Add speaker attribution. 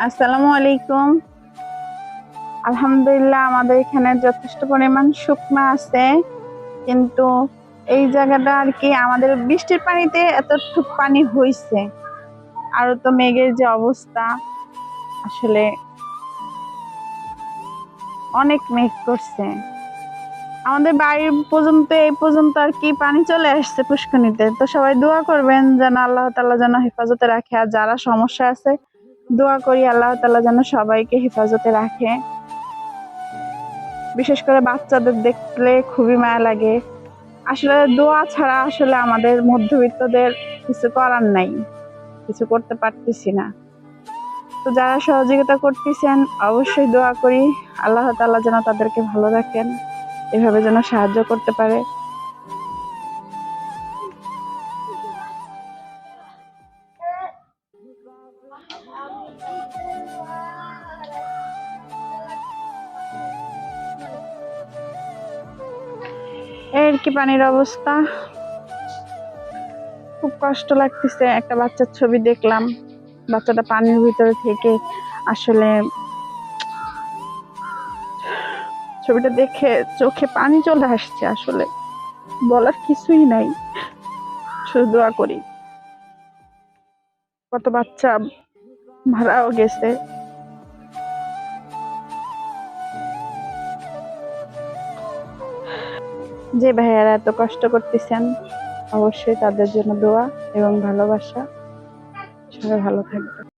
Speaker 1: আসসালামু আলাইকুম। আলহামদুলিল্লাহ আমাদের এখানে যথেষ্ট পরিমাণ শুকনা আছে, কিন্তু এই জায়গাটা আর কি আমাদের বৃষ্টির পানিতে এতটুক পানি হইছে। আরো তো মেঘের যে অবস্থা, আসলে অনেক মেঘ করছে। আমাদের বাড়ি পর্যন্ত এই পর্যন্ত আর কি পানি চলে আসছে পুষ্করিণীতে। তো সবাই দোয়া করবেন যেন আল্লাহ তাআলা যেন হেফাজতে রাখে, আর যারা সমস্যা আছে দোয়া করি আল্লাহ তাআলা যেন সবাইকে হেফাজতে রাখে। বিশেষ করে বাচ্চাদের দেখলে খুবই মায়া লাগে। আসলে দোয়া ছাড়া আসলে আমাদের মধ্যবিত্তদের কিছু করার নাই, কিছু করতে পারতেছি না। তো যারা সহযোগিতা করতেছেন অবশ্যই দোয়া করি আল্লাহ তাআলা যেন তাদেরকে ভালো রাখেন, এভাবে যেন সাহায্য করতে পারে। এর কি পানির অবস্থা, খুব কষ্ট লাগতেছে। একটা বাচ্চার ছবি দেখলাম, বাচ্চাটা পানির ভিতরে থেকে আসলে ছবিটা দেখে চোখে পানি চলে আসছে। আসলে বলার কিছুই নাই, শুধু দোয়া করি। কত বাচ্চা মারাও গেছে। যে ভাইয়ারা এত কষ্ট করতেছেন অবশ্যই তাদের জন্য দোয়া এবং ভালোবাসা। সবাই ভালো থাকবে।